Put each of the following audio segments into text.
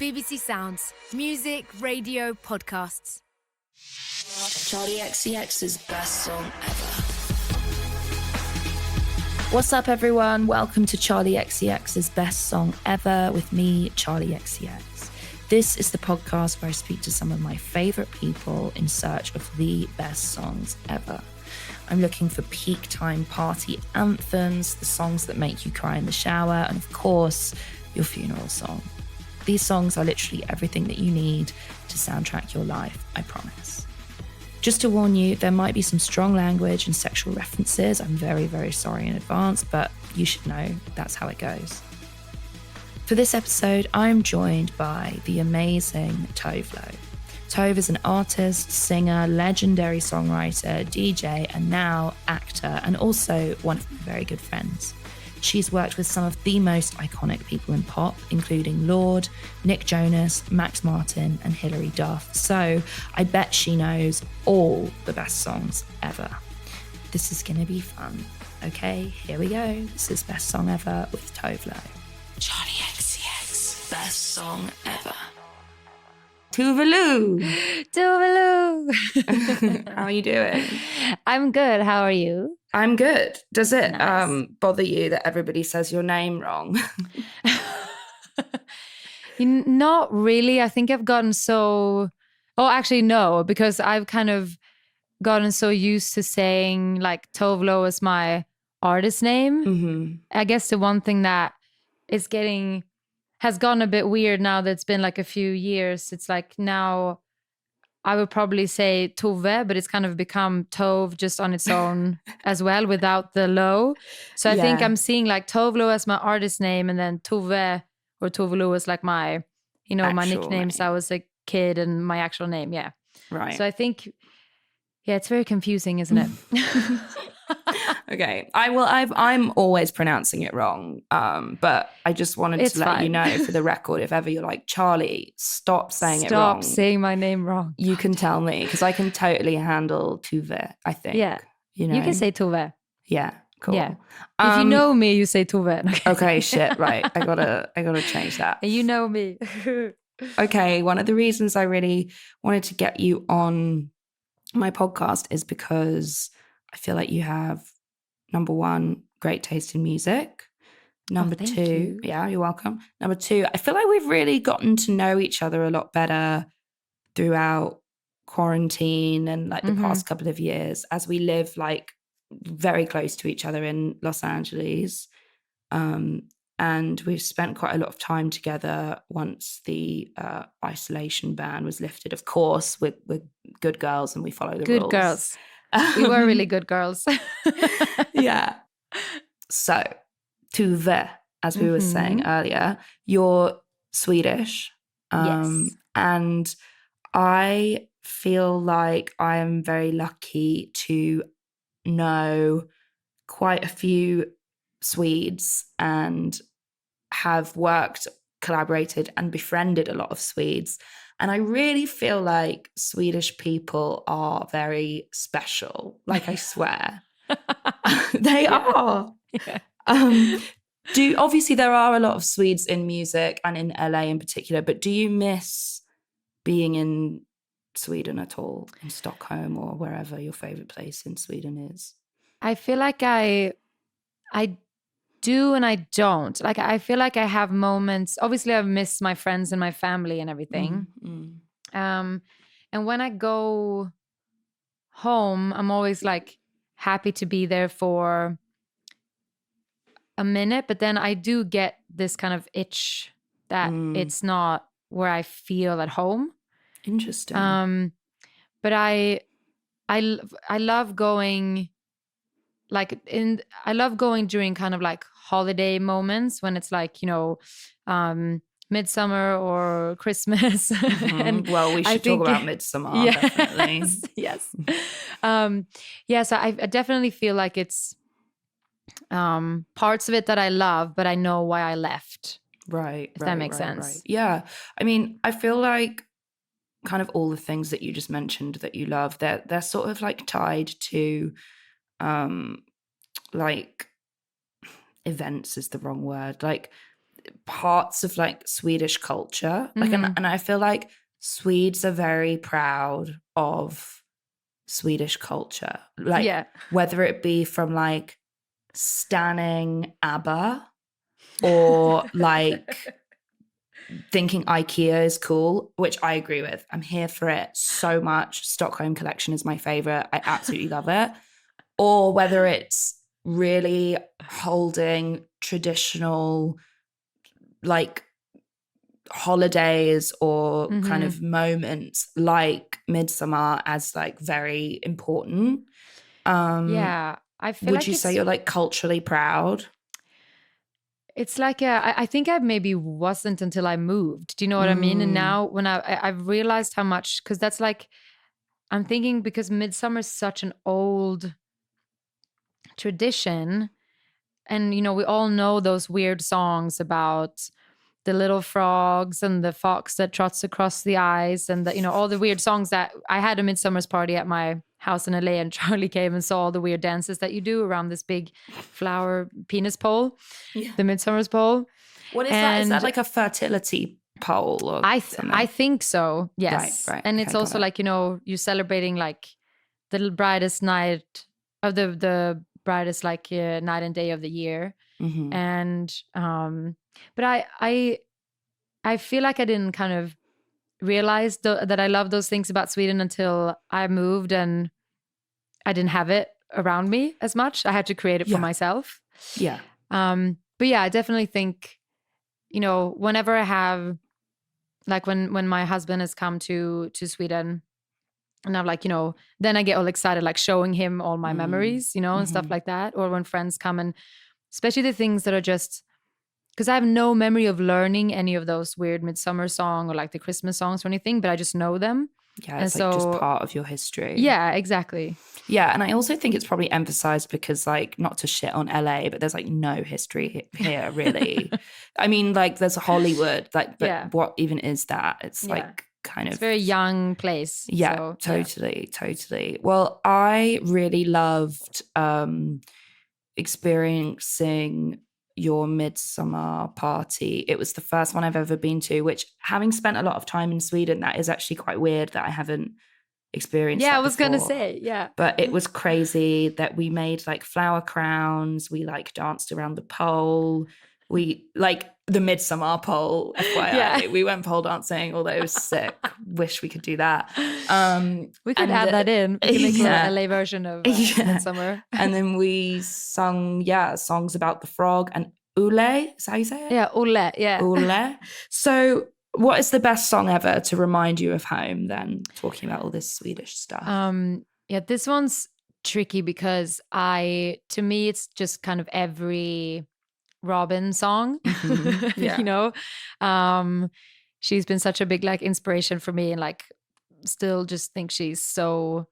BBC Sounds. Music, radio, podcasts. Charli XCX's best song ever. What's up, everyone? Welcome to Charli XCX's best song ever with me, Charli XCX. This is the podcast where I speak to some of my favourite people in search of the best songs ever. I'm looking for peak time party anthems, the songs that make you cry in the shower, and of course, your funeral song. These songs are literally everything that you need to soundtrack your life, I promise. Just to warn you, there might be some strong language and sexual references. I'm very, very sorry in advance, but you should know that's how it goes. For this episode, I'm joined by the amazing Tove. Tove is an artist, singer, legendary songwriter, DJ, and now actor, and also one of my very good friends. She's worked with some of the most iconic people in pop, including Lorde, Nick Jonas, Max Martin, and Hilary Duff. So I bet she knows all the best songs ever. This is going to be fun. Okay, here we go. This is Best Song Ever with Tove. Charli XCX, best song ever. Tuvalu! Tove. How are you doing? I'm good. How are you? I'm good. Does it Nice. bother you that everybody says your name wrong? Not really. I think I've gotten so... Oh, actually, no, because I've kind of gotten so used to saying like Tovlo as my artist name. Mm-hmm. I guess the one thing that is has gone a bit weird now that it's been like a few years. It's like now I would probably say Tove, but it's kind of become Tove just on its own as well without the lo. So I think Yeah. I'm seeing like Tovlo as my artist name and then Tove or Tovelo as like my, my Actual nickname. So I was a kid and my actual name. Yeah. Right. So I think, yeah, it's very confusing, isn't it? Okay. I'm always pronouncing it wrong. But I just wanted It's to let you fine. know for the record, if ever you're like, Charli, stop saying it wrong. Stop saying my name wrong. You can tell me, because I can totally handle Tove, I think. Yeah. You know? You can say Tove. Yeah, cool. Yeah. If you know me, you say Tove. Okay, shit, right. I gotta change that. And you know me. Okay, one of the reasons I really wanted to get you on my podcast is because I feel like you have, number one, great taste in music. Number thank two, you. yeah, you're welcome. Number two, I feel like we've really gotten to know each other a lot better throughout quarantine and like the past couple of years as we live like very close to each other in Los Angeles. And we've spent quite a lot of time together once the isolation ban was lifted. Of course, we're good girls and we follow the rules. Good girls. We were really good girls. Yeah. So, Tove, as we were saying earlier, you're Swedish. Yes. And I feel like I am very lucky to know quite a few Swedes and have worked, collaborated, and befriended a lot of Swedes. And I really feel like Swedish people are very special. Like, I swear. They are. Yeah. Obviously there are a lot of Swedes in music and in LA in particular, but do you miss being in Sweden at all, in Stockholm or wherever your favorite place in Sweden is? I feel like I do and I don't. Like I feel like I have moments. Obviously, I've missed my friends and my family and everything. And when I go home, I'm always like happy to be there for a minute, but then I do get this kind of itch that it's not where I feel at home. Interesting. But I love going. I love going during kind of like holiday moments when it's like, midsummer or Christmas. And well, we should talk about midsummer, definitely. Yes. So I definitely feel like it's parts of it that I love, but I know why I left. Right. If that makes sense. Right. Yeah. I mean, I feel like kind of all the things that you just mentioned that you love, they're sort of like tied to like events is the wrong word. Like parts of like Swedish culture. Like, Mhm. and I feel like Swedes are very proud of Swedish culture. Like, Yeah. whether it be from like standing ABBA or like thinking IKEA is cool, which I agree with. I'm here for it so much. Stockholm Collection is my favorite. I absolutely love it. Or whether it's really holding traditional like holidays or kind Mhm. of moments like Midsummer as like very important. Yeah. I feel Would like you say you're like culturally proud? it's like I think I maybe wasn't until I moved. Do you know what I mean? And now when I've realized how much, because that's like, I'm thinking because Midsummer is such an old tradition. And, you know, we all know those weird songs about the little frogs and the fox that trots across the ice and the, you know, all the weird songs that I had a midsummer's party at my house in LA, and Charlie came and saw all the weird dances that you do around this big flower penis pole, the midsummer's pole. What is that? Is that And like a fertility pole or something? I think so. Yes. Right. And Okay, it's got also it. like, you know, you're celebrating like the brightest night of the brightest like night and day of the year. Mhm. And but I feel like I didn't kind of realize that I love those things about Sweden until I moved and I didn't have it around me as much. I had to create it for Yeah. myself. Yeah. But yeah, I definitely think, you know, whenever I have, like when my husband has come to Sweden, and I'm like, you know, then I get all excited, like showing him all my memories, you know, and stuff like that. Or when friends come, and especially the things that are just, because I have no memory of learning any of those weird midsummer song or like the Christmas songs or anything, but I just know them. Yeah, And it's like just so- part of your history. Yeah, exactly. Yeah, and I also think it's probably emphasized because, like, not to shit on LA, but there's like no history here, really. I mean, like, there's Hollywood, like, but Yeah. what even is that? It's Yeah. like kind It's of a very young place. Yeah, So, totally. Well, I really loved experiencing your midsummer party. It was the first one I've ever been to, which, having spent a lot of time in Sweden, that is actually quite weird that I haven't experienced Yeah, that I was going to before. say, yeah. But it was crazy that we made like flower crowns, we like danced around the pole, we like the midsummer pole, FYI. Yeah. We went pole dancing, although it was sick. Wish we could do that. We could and add that in. We can make yeah. a LA version of Yeah. Midsummer. And then we sung, songs about the frog and Ule. Is that how you say it? Yeah, Ole. Yeah. Ule. So what is the best song ever to remind you of home then, talking about all this Swedish stuff? Yeah, this one's tricky because to me, it's just kind of every Robin song, Yeah. you know? She's been such a big like inspiration for me, and like still just think she's so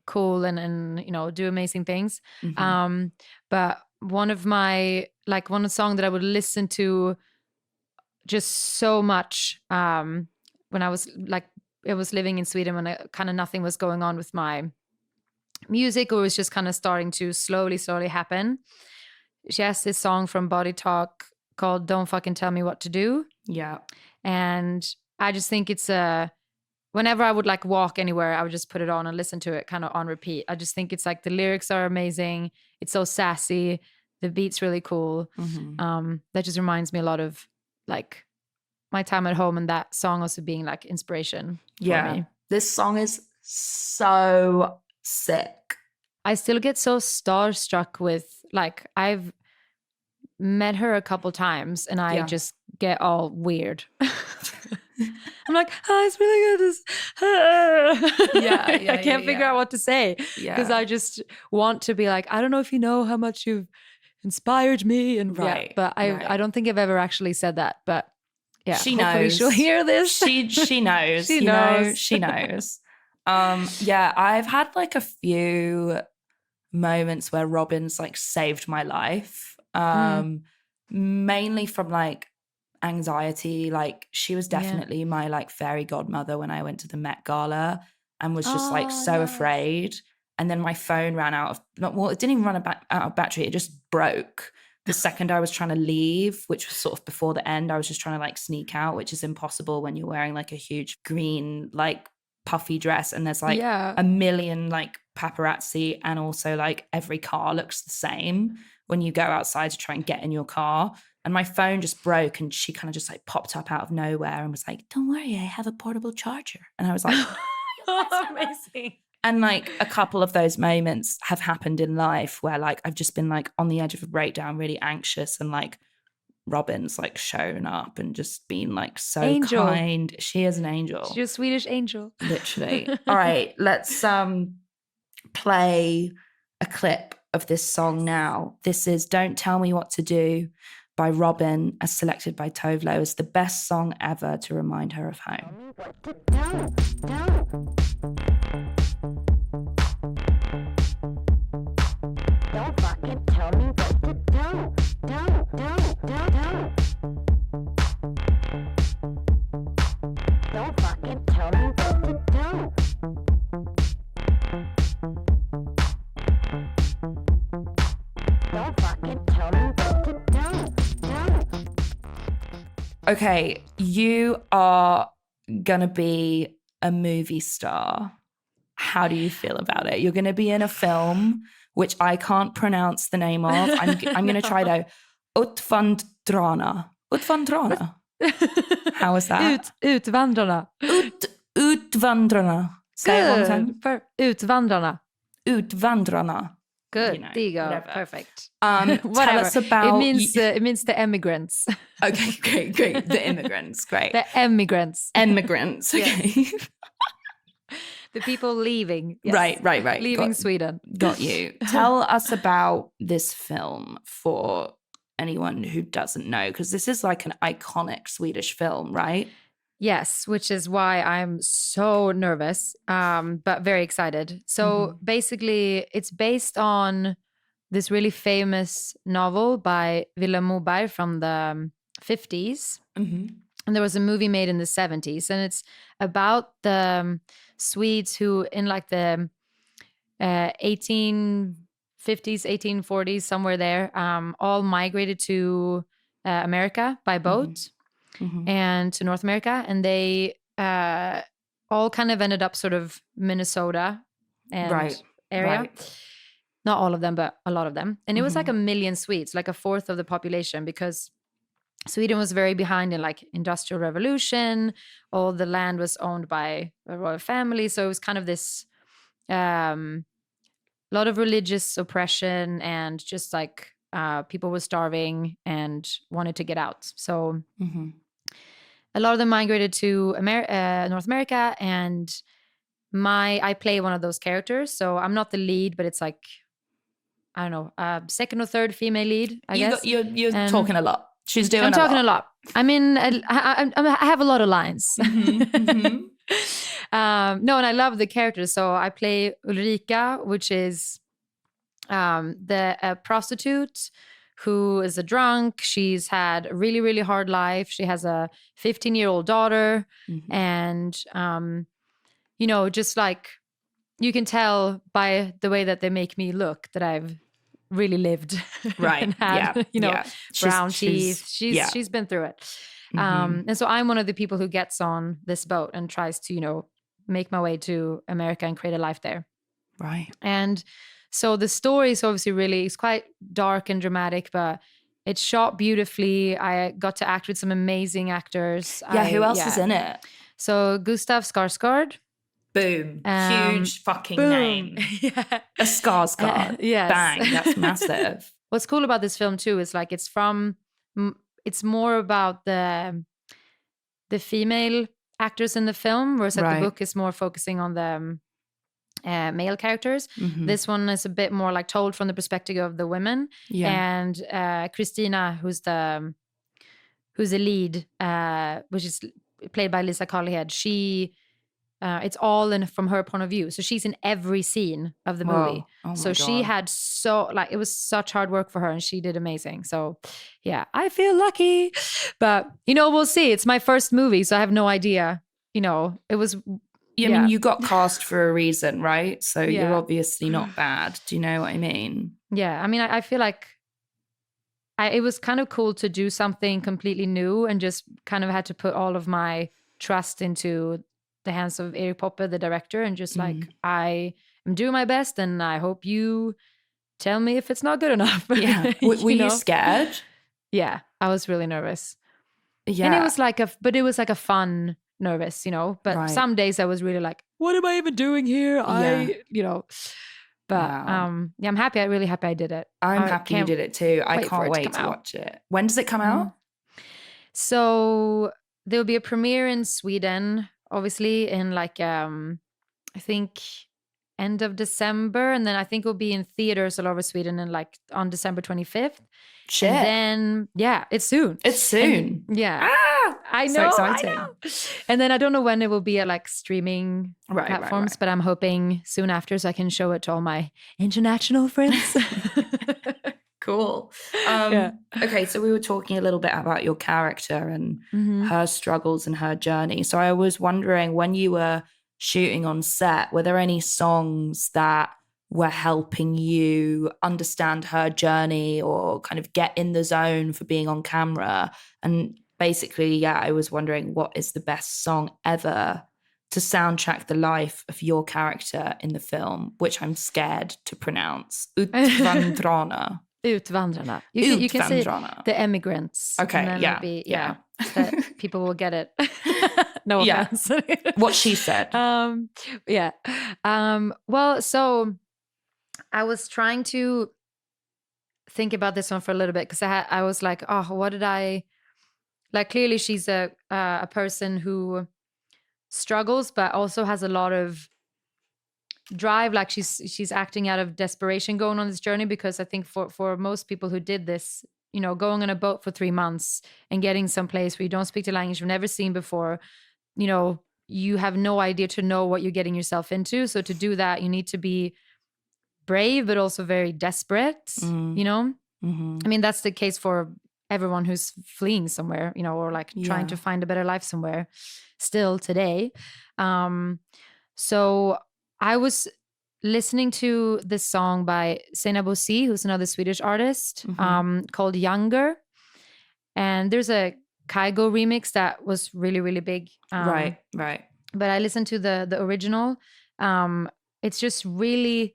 cool and you know, do amazing things. But one of the song that I would listen to just so much when I was like, I was living in Sweden when kind of nothing was going on with my music, or it was just kind of starting to slowly happen. She has this song from Body Talk called Don't Fucking Tell Me What to Do. Yeah. And I just think it's whenever I would like walk anywhere, I would just put it on and listen to it kind of on repeat. I just think it's like the lyrics are amazing. It's so sassy. The beat's really cool. That just reminds me a lot of like my time at home, and that song also being like inspiration for me. This song is so sick. I still get so starstruck with, like, I've met her a couple times and I just get all weird. I'm like, oh, it's really good. I can't figure out what to say because I just want to be like, I don't know if you know how much you've inspired me, and but I don't think I've ever actually said that. But yeah, she hopefully knows. she'll hear this. She knows. She knows. She knows. I've had like a few moments where Robin's like saved my life. Mainly from like anxiety. Like, she was definitely my like fairy godmother when I went to the Met Gala and was just like so afraid. And then my phone ran out of, it didn't even run out of battery. It just broke. the second I was trying to leave, which was sort of before the end, I was just trying to like sneak out, which is impossible when you're wearing like a huge green, like puffy dress and there's like a million like paparazzi, and also like every car looks the same when you go outside to try and get in your car. And my phone just broke and she kind of just like popped up out of nowhere and was like, don't worry, I have a portable charger. And I was like, amazing. And like a couple of those moments have happened in life where like I've just been like on the edge of a breakdown, really anxious, and like Robin's like shown up and just been like so kind. She is an angel. She's a Swedish angel. Literally. All right, let's play a clip of this song now. This is Don't Tell Me What to Do by Robin, as selected by Tove. It's the best song ever to remind her of home. Don't fucking tell me what to do. Don't fucking tell me what to do. Don't fucking tell me what to do. Okay, you are gonna be a movie star. How do you feel about it? You're gonna be in a film which I can't pronounce the name of. I'm going to try though. Utvandrarna. Utvandrarna. How is that? Utvandrarna. Utvandrarna. Say it one time. Utvandrarna. Utvandrarna. Good. You know, there you go. whatever. Perfect. Tell us about... It means the emigrants. Okay, great. The immigrants. Great. The emigrants. Emigrants. Okay. The people leaving. Yes. Right. Leaving Sweden. Got you. Tell us about this film for anyone who doesn't know, because this is like an iconic Swedish film, right? Yes, which is why I'm so nervous, but very excited. So basically, it's based on this really famous novel by Vilhelm Moberg from the 50s. Mm-hmm. And there was a movie made in the 70s, and it's about the Swedes who in like the 1850s, 1840s, somewhere there, all migrated to America by boat and to North America. And they all kind of ended up sort of Minnesota and area. Right. Not all of them, but a lot of them. And it was like 1 million Swedes, like a fourth of the population, because Sweden was very behind in like industrial revolution. All the land was owned by a royal family. So it was kind of this lot of religious oppression, and just like people were starving and wanted to get out. So a lot of them migrated to North America, and I play one of those characters. So I'm not the lead, but it's like, I don't know, second or third female lead, I guess. You're talking a lot. She's doing. I'm talking a lot. I mean, I have a lot of lines. No, and I love the characters. So I play Ulrika, which is the prostitute who is a drunk. She's had a really, really hard life. She has a 15-year-old daughter, and you know, just like you can tell by the way that they make me look that I've really lived, right? And had, you know, brown teeth. She's been through it. And so I'm one of the people who gets on this boat and tries to, you know, make my way to America and create a life there. Right. And so the story is obviously it's quite dark and dramatic, but it's shot beautifully. I got to act with some amazing actors. Yeah, who else is in it? So Gustav Skarsgård. Boom. Huge fucking name. Yeah. A Skarsgård. Yes. Bang. That's massive. What's cool about this film too is like it's more about the female actors in the film, whereas like the book is more focusing on the male characters. This one is a bit more like told from the perspective of the women. And Christina, who's the lead, which is played by Lisa Carlhead, she it's all from her point of view. So she's in every scene of the movie. Oh so she had it was such hard work for her, and she did amazing. So yeah, I feel lucky, but you know, we'll see. It's my first movie, so I have no idea. You know, it was. I mean, you got cast for a reason, right? So you're obviously not bad. Do you know what I mean? Yeah, I mean, I feel like it was kind of cool to do something completely new, and just kind of had to put all of my trust into the hands of Erik Poppe, the director, and just like, I am doing my best, and I hope you tell me if it's not good enough. Yeah. Were you scared? Yeah, I was really nervous. Yeah. And it was like a fun nervous, but some days I was really like, what am I even doing here? But I'm happy. I'm really happy I did it. I'm happy you did it too. I can't wait to watch it. When does it come out? So there'll be a premiere in Sweden, obviously, in like I think end of December, and then I think it'll be in theaters all over Sweden and like on December 25th. Shit. And then it's soon. It's soon. And, yeah. I So know. exciting. I know. And then I don't know when it will be at like streaming platforms, but I'm hoping soon after, so I can show it to all my international friends. Cool. Okay, so we were talking a little bit about your character and her struggles and her journey. So I was wondering, when you were shooting on set, were there any songs that were helping you understand her journey or kind of get in the zone for being on camera? And basically, I was wondering, what is the best song ever to soundtrack the life of your character in the film, which I'm scared to pronounce? Utvandrarna. Utvandrarna. You can say The Emigrants. Okay, yeah. That people will get it. No offense. What she said. Well, so I was trying to think about this one for a little bit, because I was like, what did I like? Clearly, she's a person who struggles, but also has a lot of drive. Like she's acting out of desperation, going on this journey, because I think for most people who did this, going on a boat for 3 months and getting someplace where you don't speak the language you've never seen before, you have no idea to know what you're getting yourself into. So to do that, you need to be brave, but also very desperate, Mm-hmm. I mean, that's the case for everyone who's fleeing somewhere, or like trying to find a better life somewhere still today. So I was listening to this song by Sena Bossi, who's another Swedish artist, called Younger. And there's a Kygo remix that was really, really big. Right. But I listened to the original. It's just really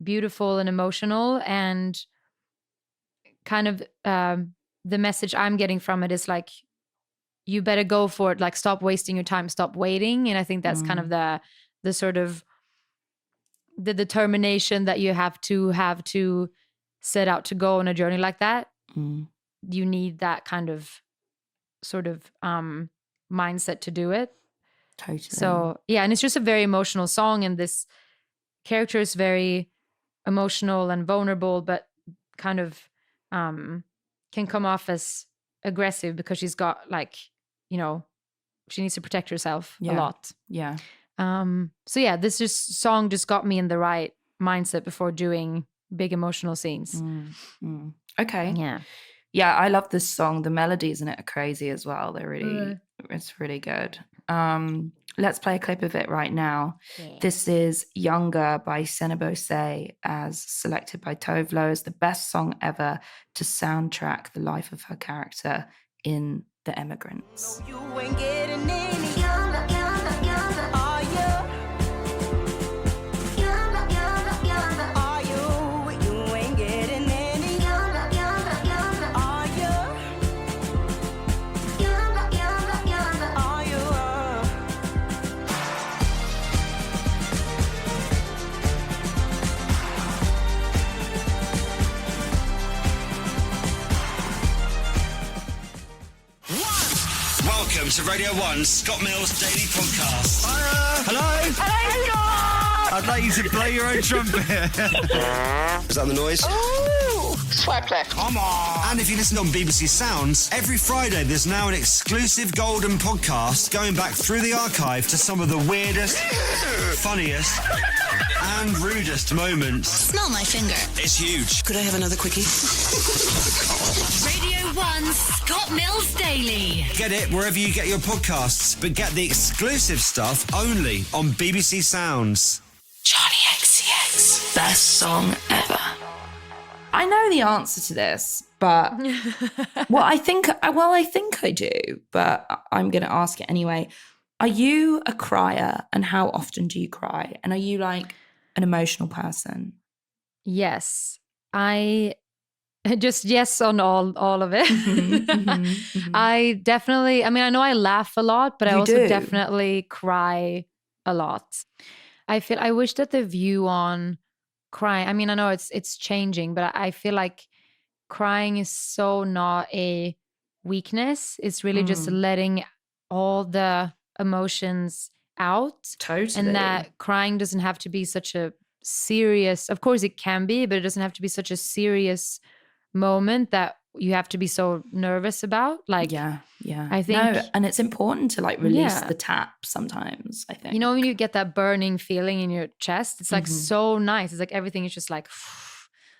beautiful and emotional, and kind of the message I'm getting from it is like, you better go for it. Like, stop wasting your time, stop waiting. And I think that's kind of the sort of the determination that you have to set out to go on a journey like that. You need that kind of sort of mindset to do it. Totally. So and it's just a very emotional song, and this character is very emotional and vulnerable, but kind of can come off as aggressive, because she's got like, she needs to protect herself a lot. Yeah. So this song just got me in the right mindset before doing big emotional scenes. Okay. Yeah, I love this song. The melodies in it are crazy as well. They're really, it's really good. Let's play a clip of it right now. Yeah. This is Younger by Sena Bossi, as selected by Tove as the best song ever to soundtrack the life of her character in The Emigrants. No, you ain't getting any younger, younger, younger. Are you? Younger, younger, younger. Are you? You ain't getting any younger, younger, younger. Are you? Younger, younger, younger. Are you? Welcome to Radio 1's Scott Mills Daily Podcast. Hello, Scott! I'd like you to blow your own trumpet. Is that the noise? Ooh, swipe left. Come on! And if you listen on BBC Sounds, every Friday there's now an exclusive golden podcast going back through the archive to some of the weirdest, funniest, and rudest moments. Smell my finger. It's huge. Could I have another quickie? Radio 1's Scott Mills Daily. Get it wherever you get your podcasts, but get the exclusive stuff only on BBC Sounds. Charli XCX. Best song ever. I know the answer to this, But I think I do, but I'm going to ask it anyway. Are you a crier, and how often do you cry? And are you like an emotional person? Yes. I just yes on all of it. I definitely, I mean, I know I laugh a lot, but I also definitely cry a lot. I wish that the view on crying, I mean, I know it's changing, but I feel like crying is so not a weakness. It's really just letting all the emotions out. Totally. And that crying doesn't have to be such a serious, of course it can be, but it doesn't have to be such a serious moment that you have to be so nervous about. Like, yeah. I think, no, and it's important to like release the tap sometimes, I think. you know, when you get that burning feeling in your chest, it's like so nice. It's like everything is just like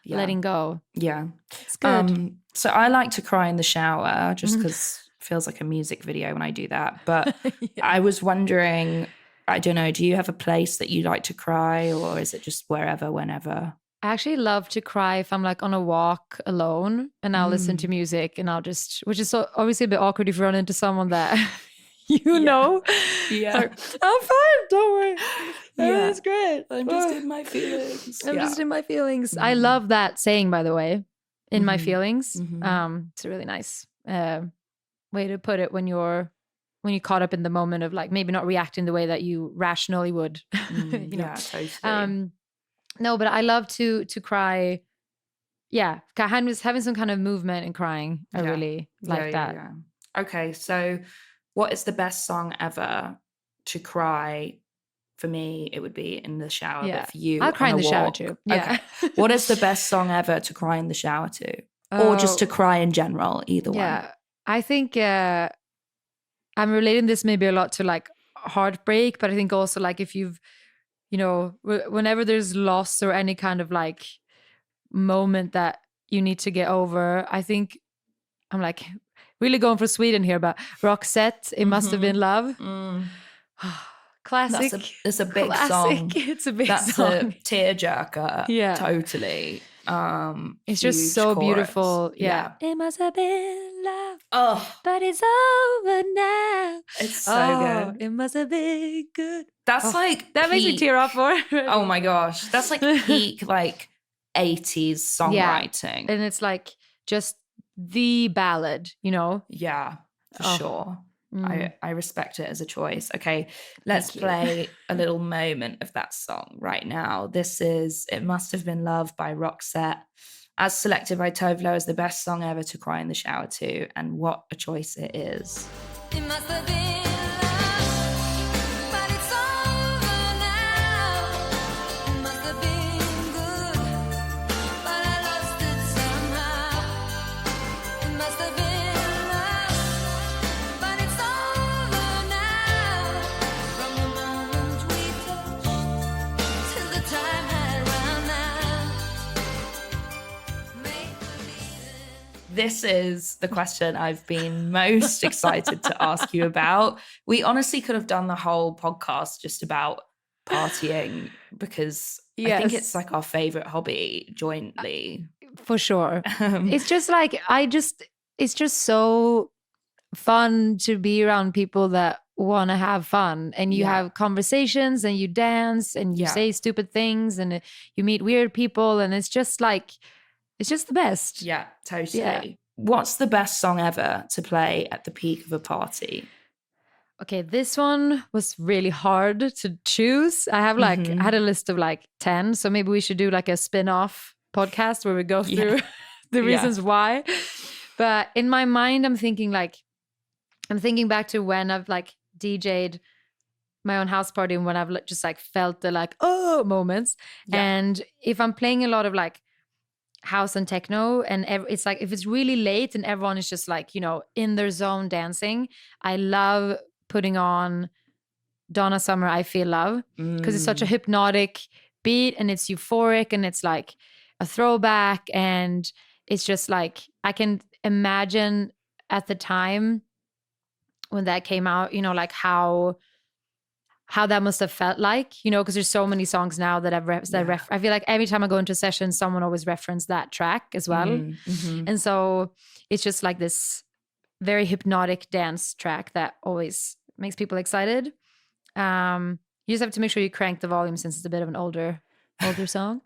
letting go. Yeah. It's good. So I like to cry in the shower just because it feels like a music video when I do that. But I was wondering, I don't know, do you have a place that you like to cry, or is it just wherever, whenever? I actually love to cry if I'm like on a walk alone and I'll listen to music and I'll just, which is so obviously a bit awkward if you run into someone that you know. Yeah. Like, I'm fine, don't worry. It's great. I'm just in my feelings. I'm just in my feelings. I love that saying, by the way, in my feelings. It's a really nice way to put it when you're caught up in the moment of like maybe not reacting the way that you rationally would. You know? Yeah, totally. No, but I love to cry. Yeah, having some kind of movement and crying. I really like that. Yeah. Okay, so what is the best song ever to cry? For me, it would be In the Shower. Yeah. But for you, I'll cry in the shower walk. too. Yeah. Okay. What is the best song ever to cry in the shower to? Or just to cry in general, either one? Yeah, I think I'm relating this maybe a lot to like heartbreak, but I think also like if you've, you know, whenever there's loss or any kind of like moment that you need to get over, I think I'm like really going for Sweden here, but Roxette, It Must Have Been Love. Classic. It's a big Classic. song. It's a big That's song. a tearjerker. Yeah. Totally. It's just Huge so chorus. beautiful. Yeah. It must have been love, Oh, but it's over now. it's so good. It must have been good. That's like That makes me peak- tear up for Oh my gosh. That's like peak like 80s songwriting. And it's like just the ballad, you know? Yeah, for sure. Mm. I respect it as a choice. Okay, let's play a little moment of that song right now. This is It Must Have Been Love by Roxette, as selected by Tove as the best song ever to cry in the shower to. And what a choice it is. It must have been love, but it's over now. It must have been good, but I lost it somehow. It must have been love, but it's over now. From the moment we touched till the time had run out. Make believe it. This is the question I've been most excited to ask you about. We honestly could have done the whole podcast just about partying because I think it's like our favorite hobby jointly. For sure. It's just like, it's just so fun to be around people that want to have fun, and you have conversations and you dance and you say stupid things and you meet weird people, and it's just like, it's just the best. Yeah, totally. Yeah. What's the best song ever to play at the peak of a party? Okay, this one was really hard to choose. I have like, I had a list of like 10, so maybe we should do like a spin-off podcast where we go through the reasons why. But in my mind, I'm thinking back to when I've like DJ'd my own house party and when I've just like felt the like, oh moments. Yeah. And if I'm playing a lot of like house and techno and it's like, if it's really late and everyone is just like, you know, in their zone dancing, I love putting on Donna Summer, I Feel Love, because it's such a hypnotic beat and it's euphoric and it's like a throwback, and it's just like, I can imagine at the time when that came out, you know, like how how that must have felt like, you know, because there's so many songs now that I feel like every time I go into a session, someone always referenced that track as well. And so it's just like this very hypnotic dance track that always makes people excited. You just have to make sure you crank the volume since it's a bit of an older song.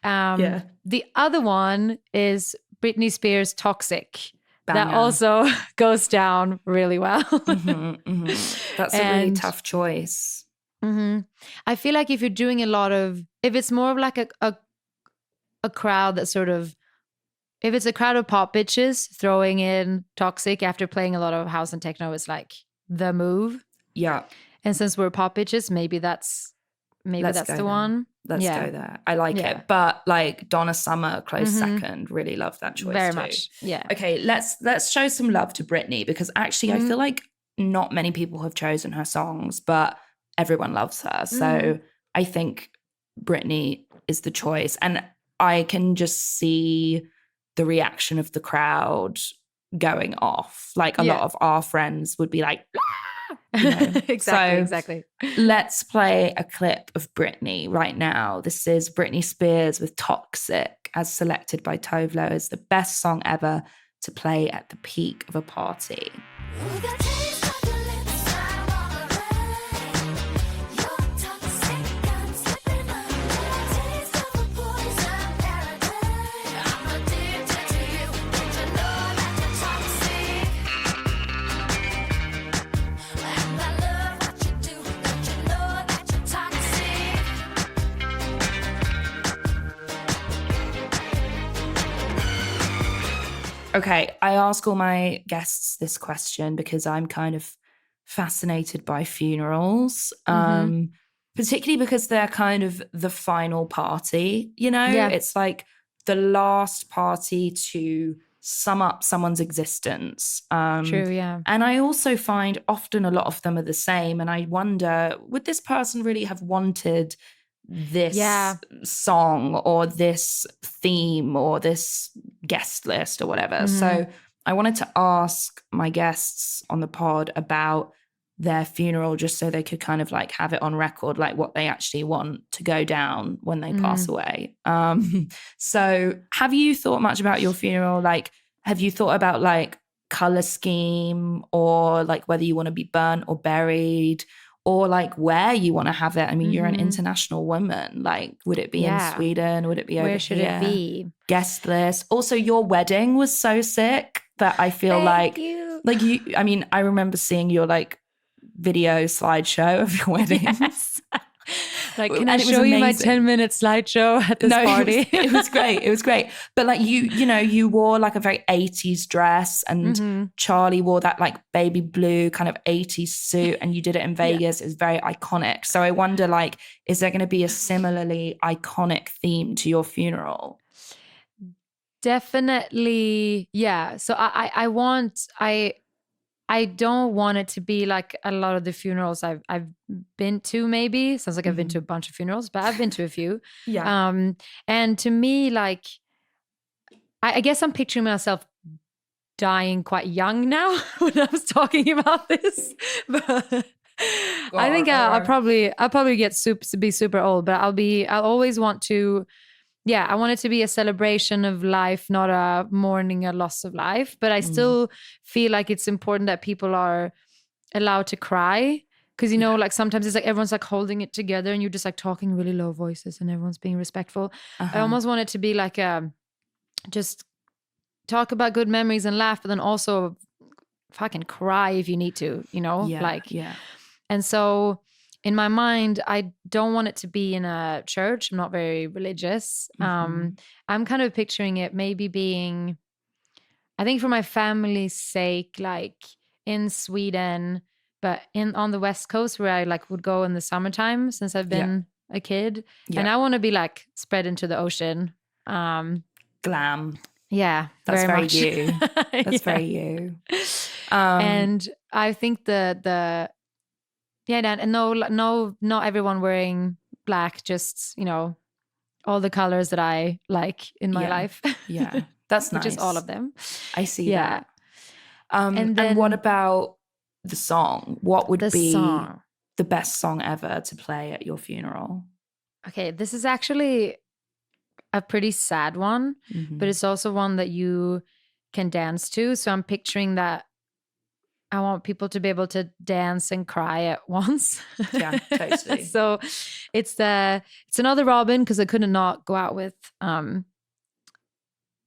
The other one is Britney Spears' Toxic. Banger. That also goes down really well. That's a really tough choice. I feel like if you're doing if it's more of like a crowd that sort of, if it's a crowd of pop bitches, throwing in Toxic after playing a lot of house and techno is like the move. Yeah. And since we're pop bitches, maybe that's the one. Let's go there. I like it. But like Donna Summer, close second. Really love that choice Very too. much. Yeah. Okay, let's show some love to Britney, because actually I feel like not many people have chosen her songs, but everyone loves her. So I think Britney is the choice. And I can just see the reaction of the crowd going off. Like a lot of our friends would be like, "Ah!" You know? Exactly. Let's play a clip of Britney right now. This is Britney Spears with Toxic, as selected by Tove as the best song ever to play at the peak of a party. Okay, I ask all my guests this question because I'm kind of fascinated by funerals, particularly because they're kind of the final party, you know? Yeah. It's like the last party to sum up someone's existence. True, yeah. And I also find often a lot of them are the same. And I wonder, would this person really have wanted this song or this theme or this guest list or whatever? So I wanted to ask my guests on the pod about their funeral, just so they could kind of like have it on record, like what they actually want to go down when they pass away. So have you thought much about your funeral? Like, have you thought about like color scheme, or like whether you want to be burnt or buried, or like where you want to have it? I mean, you're an international woman. Like, would it be in Sweden? Would it be over Where should here? it be? Guest list. Also, your wedding was so sick that I feel Thank you. I mean, I remember seeing your like video slideshow of your wedding. Yes. Like, can And I it was show you my amazing. 10-minute slideshow at this party? It was great. It was great. But like you know, you wore like a very 80s dress, and Charli wore that like baby blue kind of 80s suit, and you did it in Vegas. It was very iconic. So I wonder, like, is there going to be a similarly iconic theme to your funeral? Definitely, yeah. So I don't want it to be like a lot of the funerals I've been to. Maybe sounds like I've been to a bunch of funerals, but I've been to a few. And to me, like, I guess I'm picturing myself dying quite young now when I was talking about this. But I think I'll probably get be super old. But I'll always want to. Yeah, I want it to be a celebration of life, not a mourning a loss of life. But I still feel like it's important that people are allowed to cry. Because, you know, like sometimes it's like everyone's like holding it together and you're just like talking really low voices and everyone's being respectful. I almost want it to be like just talk about good memories and laugh, but then also fucking cry if you need to, you know? And so in my mind, I don't want it to be in a church. I'm not very religious. I'm kind of picturing it maybe being, I think for my family's sake, like in Sweden, but on the West Coast where I like would go in the summertime since I've been a kid. And I want to be like spread into the ocean. Glam. Yeah. That's very much. you. That's very you. And I think and not everyone wearing black, just, you know, all the colors that I like in my life. Yeah, that's nice. Just all of them. I see that. And what about the song? What would be song? the best song ever to play at your funeral? Okay, this is actually a pretty sad one, but it's also one that you can dance to. So I'm picturing that I want people to be able to dance and cry at once. Yeah, totally. So it's another Robin, because I couldn't not go out with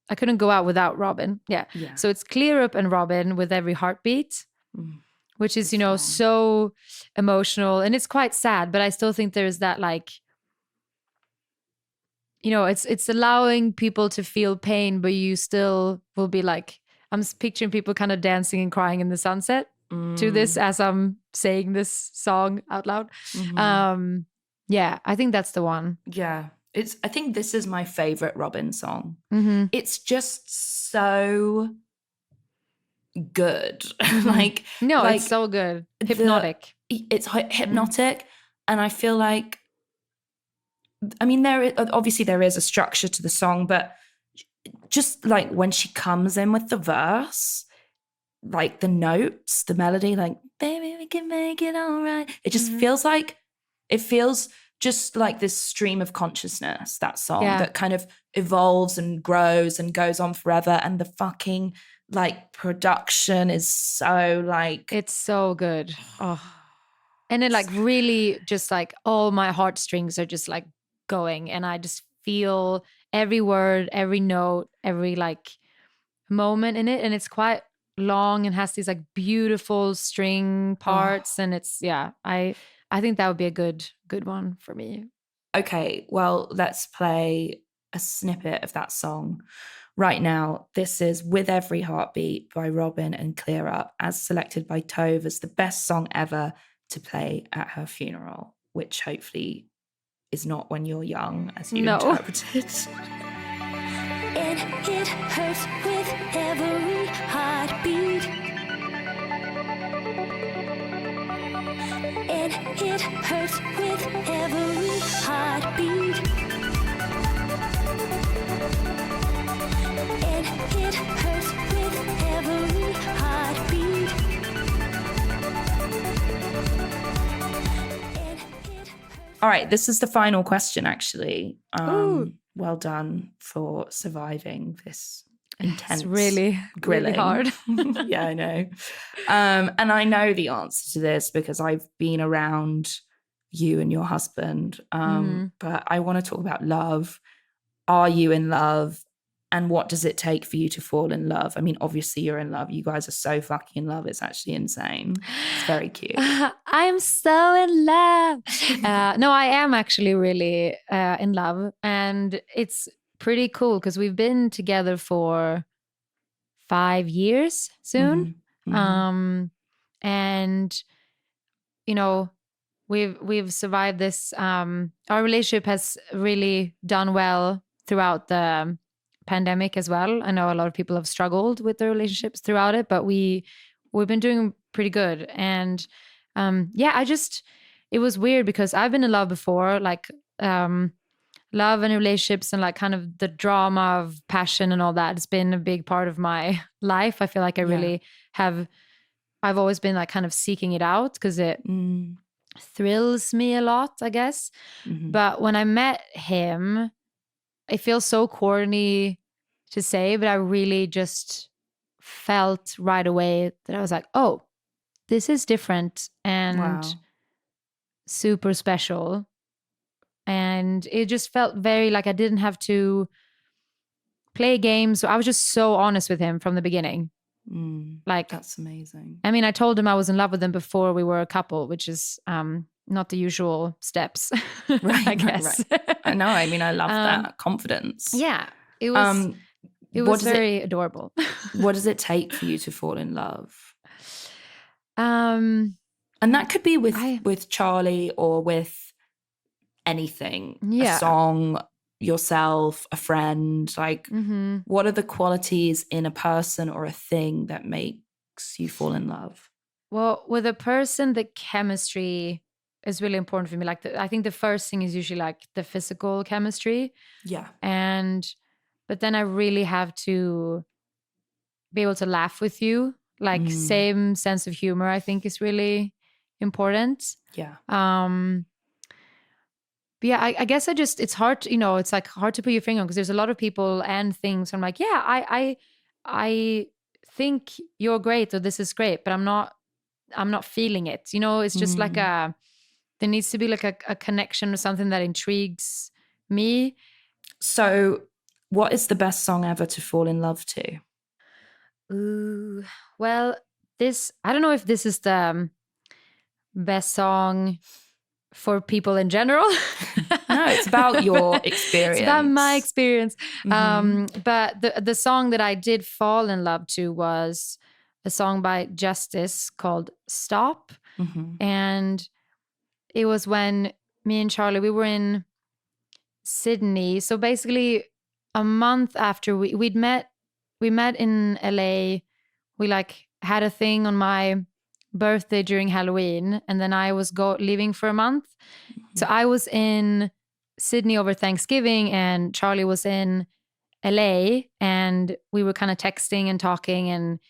I couldn't go out without Robin. Yeah. So it's Clear Up and Robin with Every Heartbeat, which is, so emotional, and it's quite sad, but I still think there's that, like, it's allowing people to feel pain, but you still will be like, I'm picturing people kind of dancing and crying in the sunset to this as I'm saying this song out loud. Yeah, I think that's the one. Yeah. I think this is my favorite Robin song. It's just so good. It's so good. Hypnotic. It's hypnotic. And I feel like, I mean, there is a structure to the song, but just like when she comes in with the verse, like the notes, the melody, like, baby, we can make it all right. It just feels just like this stream of consciousness, that song that kind of evolves and grows and goes on forever. And the fucking like production is so like, it's so good. Oh, and it like really just like all my heartstrings are just like going, and I just feel every word, every note, every like moment in it. And it's quite long and has these like beautiful string parts. And it's, I think that would be a good one for me. Okay, well, let's play a snippet of that song right now. This is With Every Heartbeat by Robin and Clear Up, as selected by Tove as the best song ever to play at her funeral, which hopefully is not when you're young, as you interpreted. And it hurts with every heartbeat. And it hurts with every heartbeat. And it hurts with every heartbeat. All right, this is the final question, actually. Well done for surviving this intense, it's really grilling. Really hard. Yeah, I know. And I know the answer to this because I've been around you and your husband. But I want to talk about love. Are you in love? And what does it take for you to fall in love? I mean, obviously you're in love. You guys are so fucking in love. It's actually insane. It's very cute. I'm so in love. No, I am actually really in love. And it's pretty cool because we've been together for 5 years soon. And, we've survived this. Our relationship has really done well throughout the pandemic as well. I know a lot of people have struggled with their relationships throughout it, but we've been doing pretty good. And it was weird because I've been in love before, like love and relationships and like kind of the drama of passion and all that. It's been a big part of my life. I feel like I really I've always been like kind of seeking it out because it thrills me a lot, I guess. But when I met him, it feels so corny to say, but I really just felt right away that I was like, oh, this is different and super special. And it just felt very like I didn't have to play games. So I was just so honest with him from the beginning. Like, that's amazing. I mean, I told him I was in love with him before we were a couple, which is not the usual steps, I guess. Right. No, I mean, I love that confidence. Yeah, it was very adorable. What does it take for you to fall in love? And that could be with Charli or with anything. A song, yourself, a friend. Like, what are the qualities in a person or a thing that makes you fall in love? Well, with a person, the chemistry is really important for me. Like, I think the first thing is usually like the physical chemistry. Yeah. But then I really have to be able to laugh with you. Like, same sense of humor, I think, is really important. Yeah. But yeah, I guess it's hard to, it's like hard to put your finger on, because there's a lot of people and things. I'm like, yeah, I think you're great, or this is great, but I'm not feeling it. It's just like there needs to be like a connection or something that intrigues me. So what is the best song ever to fall in love to? Ooh, well, I don't know if this is the best song for people in general. No, it's about your experience. It's about my experience. But the song that I did fall in love to was a song by Justice called Stop. And it was when me and Charli, we were in Sydney. So basically a month after we met in LA. We like had a thing on my birthday during Halloween, and then I was leaving for a month. So I was in Sydney over Thanksgiving, and Charli was in LA, and we were kind of texting and talking, and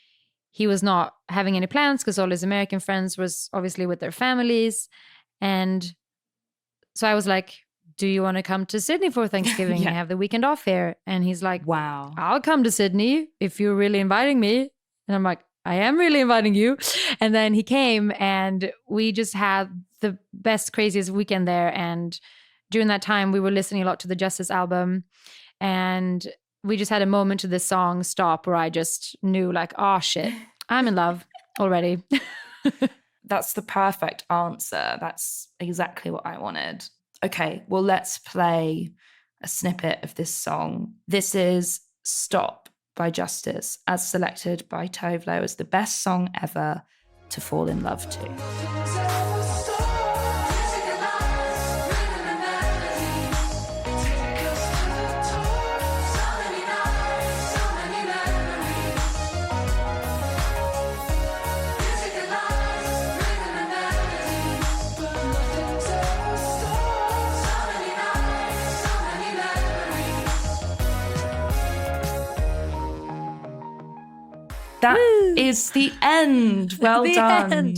he was not having any plans because all his American friends was obviously with their families. And so I was like, do you want to come to Sydney for Thanksgiving? Yeah. I have the weekend off here. And he's like, Wow. I'll come to Sydney if you're really inviting me. And I'm like, I am really inviting you. And then he came, and we just had the best, craziest weekend there. And during that time, we were listening a lot to the Justice album. And we just had a moment to this song, Stop, where I just knew like, oh shit, I'm in love already. That's the perfect answer. That's exactly what I wanted. Okay, well, let's play a snippet of this song. This is Stop by Justice, as selected by Tove as the best song ever to fall in love to. That is the end. Well done.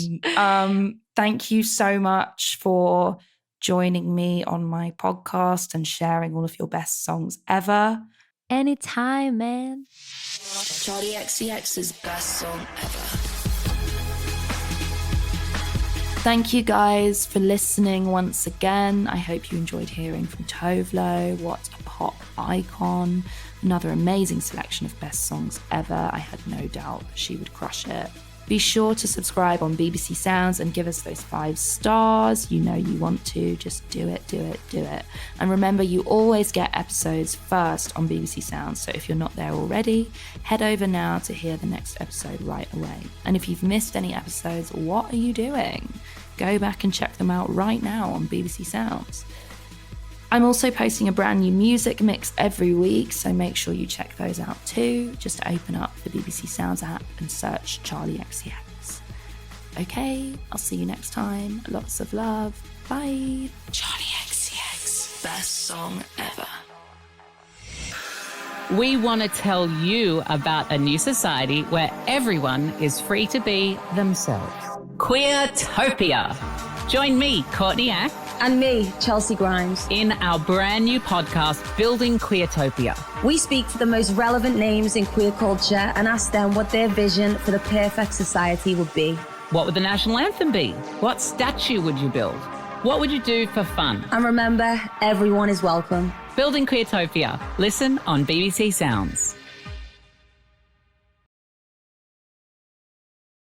Thank you so much for joining me on my podcast and sharing all of your best songs ever. Anytime, man. Charli XCX's best song ever. Thank you guys for listening once again. I hope you enjoyed hearing from Tove. What a pop icon. Another amazing selection of best songs ever. I had no doubt she would crush it. Be sure to subscribe on BBC Sounds and give us those 5 stars. You know you want to. Just do it, do it, do it. And remember, you always get episodes first on BBC Sounds. So if you're not there already, head over now to hear the next episode right away. And if you've missed any episodes, what are you doing? Go back and check them out right now on BBC Sounds. I'm also posting a brand new music mix every week, so make sure you check those out too. Just open up the BBC Sounds app and search Charli XCX. Okay, I'll see you next time. Lots of love. Bye. Charli XCX, best song ever. We want to tell you about a new society where everyone is free to be themselves. Queertopia. Join me, Courtney Ack, and me, Chelsea Grimes, in our brand new podcast, Building Queertopia. We speak to the most relevant names in queer culture and ask them what their vision for the perfect society would be. What would the national anthem be? What statue would you build? What would you do for fun? And remember, everyone is welcome. Building Queertopia. Listen on BBC Sounds.